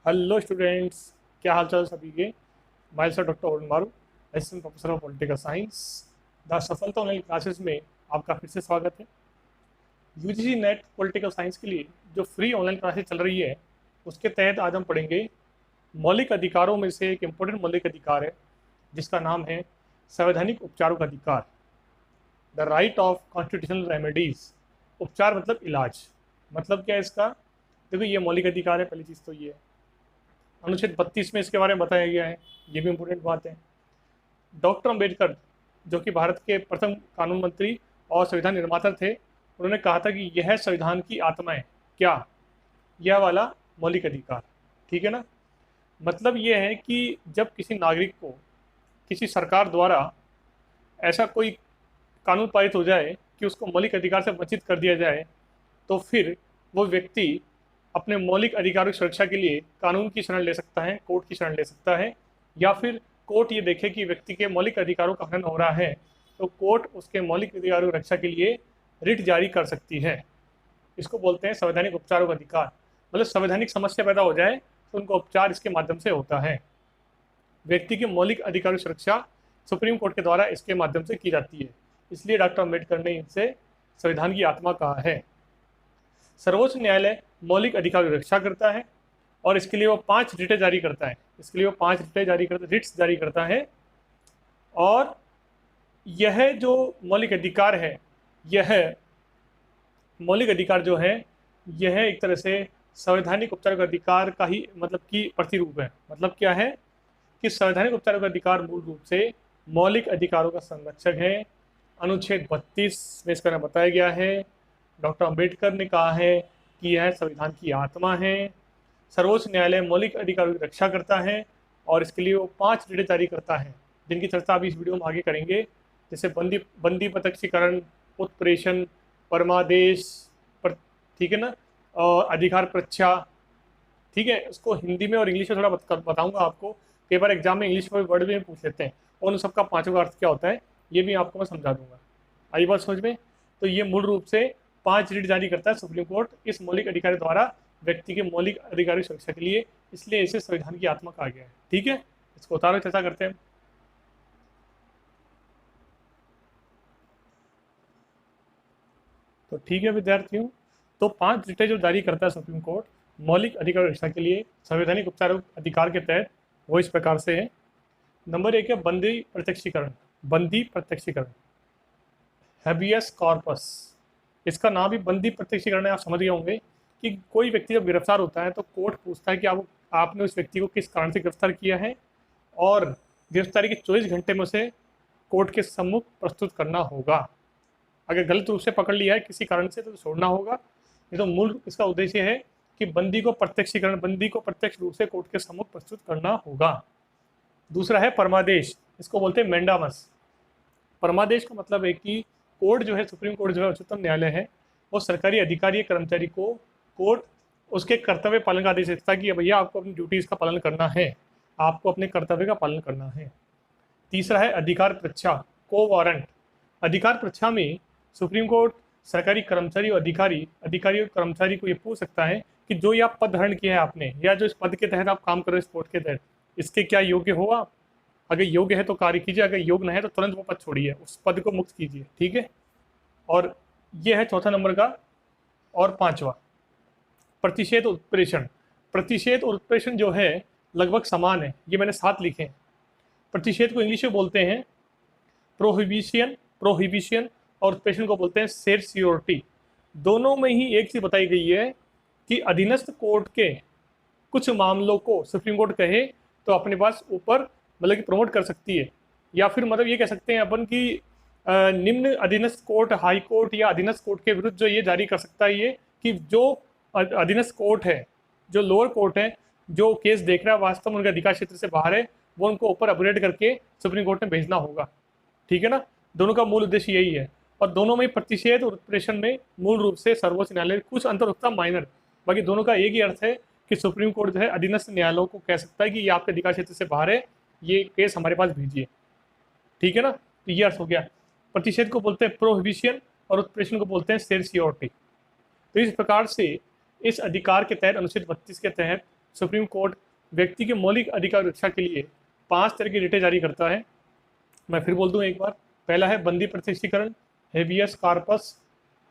Hello students, क्या हाल चाल सभी के। माय सेल्फ डॉक्टर अरुण मारू, assistant professor of political science. The सफलता ऑनलाइन क्लासेस में आपका फिर से स्वागत है। यूजीसी नेट पॉलिटिकल साइंस के लिए जो फ्री ऑनलाइन क्लासेस चल रही है, उसके तहत आज हम पढ़ेंगे मौलिक अधिकारों में से एक इम्पोर्टेंट मौलिक अधिकार है, जिसका नाम है संवैधानिक उपचारों का अधिकार। The right of constitutional remedies. उपचार मतलब इलाज। मतलब क्या है इसका? देखो, ये मौलिक अधिकार है, पहली चीज़ तो ये है। अनुच्छेद 32 में इसके बारे में बताया गया है, ये भी इम्पोर्टेंट बात है। डॉक्टर अंबेडकर, जो कि भारत के प्रथम कानून मंत्री और संविधान निर्माता थे, उन्होंने कहा था कि यह संविधान की आत्मा है। क्या? यह वाला मौलिक अधिकार। ठीक है ना? मतलब यह है कि जब किसी नागरिक को किसी सरकार द्वारा ऐसा कोई कानून पारित हो जाए कि उसको मौलिक अधिकार से वंचित कर दिया जाए, तो फिर वो व्यक्ति अपने मौलिक अधिकारों की सुरक्षा के लिए कानून की शरण ले सकता है, कोर्ट की शरण ले सकता है, या फिर कोर्ट ये देखे कि व्यक्ति के मौलिक अधिकारों का हनन हो रहा है, तो कोर्ट उसके मौलिक अधिकारों की रक्षा के लिए रिट जारी कर सकती है। इसको बोलते हैं संवैधानिक उपचारों का अधिकार। मतलब संवैधानिक समस्या पैदा हो जाए तो उनका उपचार इसके माध्यम से होता है। व्यक्ति के मौलिक अधिकारों की सुरक्षा सुप्रीम कोर्ट के द्वारा इसके माध्यम से की जाती है। इसलिए डॉक्टर अम्बेडकर ने इनसे संविधान की आत्मा कहा है। सर्वोच्च न्यायालय मौलिक अधिकारों की रक्षा करता है और इसके लिए वो 5 रिटें जारी करता है। इसके लिए वो 5 रिट्स जारी करता है। और यह जो मौलिक अधिकार है, यह मौलिक अधिकार जो है, यह एक तरह से संवैधानिक उपचार का अधिकार का ही मतलब कि प्रतिरूप है। मतलब क्या है कि संवैधानिक उपचार का अधिकार मूल रूप से मौलिक अधिकारों का संरक्षक है। अनुच्छेद 32 में इसका नाम बताया गया है। डॉक्टर अंबेडकर ने कहा है कि यह संविधान की आत्मा है। सर्वोच्च न्यायालय मौलिक अधिकारों की रक्षा करता है और इसके लिए वो 5 रिटें जारी करता है, जिनकी चर्चा अभी इस वीडियो में आगे करेंगे। जैसे बंदी बंदी प्रत्यक्षीकरण, उत्प्रेषण, परमादेश पर, ठीक है ना, और अधिकार प्रच्छा। ठीक है, उसको हिंदी में और इंग्लिश में थोड़ा बताऊंगा आपको। कई बार एग्जाम में इंग्लिश में वर्ड भी पूछ लेते हैं और उन सबका पांचों का अर्थ क्या होता है, ये भी आपको मैं समझा दूंगा। आई बात समझ में? तो ये मूल रूप से 5 रिट जारी करता है सुप्रीम कोर्ट इस मौलिक अधिकार द्वारा व्यक्ति के मौलिक अधिकारों की सुरक्षा के लिए। इसलिए इसे संविधान की आत्मा कहा गया है। ठीक है, इसको उतारो, चर्चा करते हैं। तो ठीक है विद्यार्थियों, तो 5 रिटें जो जारी करता है सुप्रीम कोर्ट मौलिक अधिकार रक्षा के लिए संवैधानिक उपचार अधिकार के तहत, वो इस प्रकार से है। नंबर 1 है बंदी प्रत्यक्षीकरण। बंदी प्रत्यक्षीकरण, हैबियस कॉर्पस। इसका नाम ही बंदी प्रत्यक्षीकरण है। आप समझ गए होंगे कि कोई व्यक्ति जब गिरफ्तार होता है तो कोर्ट पूछता है कि आपने उस व्यक्ति को किस कारण से गिरफ्तार किया है, और गिरफ्तारी के 24 घंटे में उसे कोर्ट के सम्मुख प्रस्तुत करना होगा। अगर गलत रूप से पकड़ लिया है किसी कारण से तो छोड़ना होगा। ये तो मूल इसका उद्देश्य है कि बंदी को प्रत्यक्षीकरण, बंदी को प्रत्यक्ष रूप से कोर्ट के सम्मुख प्रस्तुत करना होगा। दूसरा है परमादेश। इसको बोलते हैं मैंडामस। परमादेश का मतलब है कि कोर्ट जो है, सुप्रीम कोर्ट जो है, उच्चतम न्यायालय है, वो सरकारी अधिकारी या कर्मचारी को कोर्ट उसके कर्तव्य पालन का आदेश देता है कि भैया आपको अपनी ड्यूटीज़ का पालन करना है, आपको अपने कर्तव्य का पालन करना है। तीसरा है अधिकार परीक्षा, को वारंट। अधिकार परीक्षा में सुप्रीम कोर्ट सरकारी कर्मचारी और अधिकारी और कर्मचारी को ये पूछ सकता है कि जो ये आप पद धारण किया है आपने, या जो इस पद के तहत आप काम कर रहे हो, इस पोस्ट के तहत, इसके क्या योग्य हो आप? अगर योग्य है तो कार्य कीजिए, अगर योग्य नहीं है तो तुरंत वो पद छोड़िए, उस पद को मुक्त कीजिए। ठीक है। और ये है चौथा नंबर का। और पांचवा प्रतिषेध उत्प्रेषण। प्रतिषेध और उत्प्रेषण जो है लगभग समान है, ये मैंने 7 लिखे हैं। प्रतिषेध को इंग्लिश में बोलते हैं प्रोहिबिशन, प्रोहिबिशन, और उत्प्रेषण को बोलते हैं सेरसियोरिटी। दोनों में ही एक चीज बताई गई है कि अधीनस्थ कोर्ट के कुछ मामलों को सुप्रीम कोर्ट कहे तो अपने पास ऊपर मतलब कि प्रमोट कर सकती है, या फिर मतलब ये कह सकते हैं अपन कि निम्न अधीनस्थ कोर्ट, हाई कोर्ट या अधीनस्थ कोर्ट के विरुद्ध जो ये जारी कर सकता है, ये कि जो अधीनस्थ कोर्ट है, जो लोअर कोर्ट है, जो केस देख रहा है वास्तव में उनके अधिकार क्षेत्र से बाहर है, वो उनको ऊपर अपग्रेड करके सुप्रीम कोर्ट में भेजना होगा। ठीक है ना? दोनों का मूल उद्देश्य यही है। और दोनों में प्रतिषेध और उत्प्रेषण में मूल रूप से सर्वोच्च न्यायालय कुछ अंतर होता है, माइनर। बाकी दोनों का एक ही अर्थ है कि सुप्रीम कोर्ट जो है अधीनस्थ न्यायालयों को कह सकता है कि ये आपके अधिकार क्षेत्र से बाहर है, ये केस हमारे पास भेजिए। ठीक है ना? तो ये अर्थ हो गया। प्रतिषेध को बोलते हैं प्रोहिबिशन और उत्प्रेषण को बोलते हैं सेरसियोरिटी। तो इस प्रकार से इस अधिकार के तहत, अनुच्छेद 32 के तहत, सुप्रीम कोर्ट व्यक्ति के मौलिक अधिकार रक्षा के लिए 5 तरह की रिटें जारी करता है। मैं फिर बोल दूं एक बार। पहला है बंदी प्रत्यक्षीकरण, हेबियस कार्पस,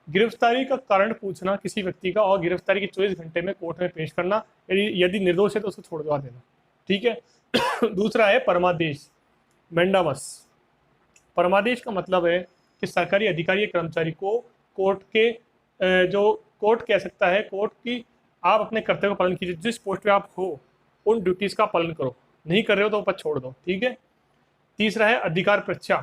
गिरफ्तारी का कारण पूछना किसी व्यक्ति का और गिरफ्तारी के 24 घंटे में कोर्ट में पेश करना, यदि निर्दोष है तो उसको छोड़वा देना। ठीक है। दूसरा है परमादेश, मैंडामस। परमादेश का मतलब है कि सरकारी अधिकारी या कर्मचारी को कोर्ट के जो कोर्ट कह सकता है, कोर्ट की आप अपने कर्तव्य का पालन कीजिए, जिस पोस्ट पे आप हो उन ड्यूटीज का पालन करो, नहीं कर रहे हो तो पद छोड़ दो। ठीक है। तीसरा है अधिकार परीक्षा,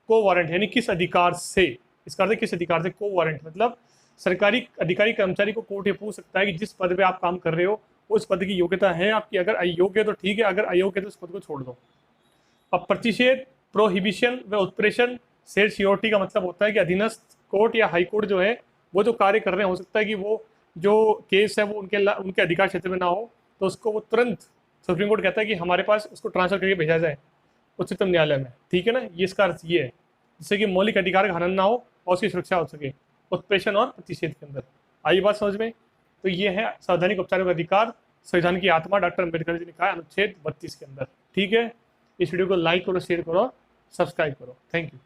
को वारंट, यानी किस अधिकार से, इसका अर्थ है किस अधिकार से। को वारंट मतलब सरकारी अधिकारी कर्मचारी को कोर्ट ये पूछ सकता है कि जिस पद पे आप काम कर रहे हो उस पद की योग्यता है आपकी, अगर अयोग्य तो ठीक है, अगर अयोग्य तो उस पद को छोड़ दो। अब प्रतिषेध, प्रोहिबिशन व उत्प्रेषण, शेर सियोरिटी का मतलब होता है कि अधीनस्थ कोर्ट या हाई कोर्ट जो है वो जो कार्य कर रहे हैं, हो सकता है कि वो जो केस है वो उनके अधिकार क्षेत्र में ना हो, तो उसको वो तुरंत सुप्रीम कोर्ट कहता है कि हमारे पास उसको ट्रांसफर करके भेजा जाए उच्चतम न्यायालय में। ठीक है ना, ये इसका अर्थ ये है, जिससे कि मौलिक अधिकार का हनन ना हो और उसकी सुरक्षा हो सके उत्प्रेषण और प्रतिषेध के अंदर। आई बात समझ में? तो ये है संवैधानिक औपचारिक अधिकार, संविधान की आत्मा, डॉक्टर अम्बेडकर जी ने कहा अनुच्छेद 32 के अंदर। ठीक है। इस वीडियो को लाइक करो, शेयर करो, सब्सक्राइब करो। Thank you.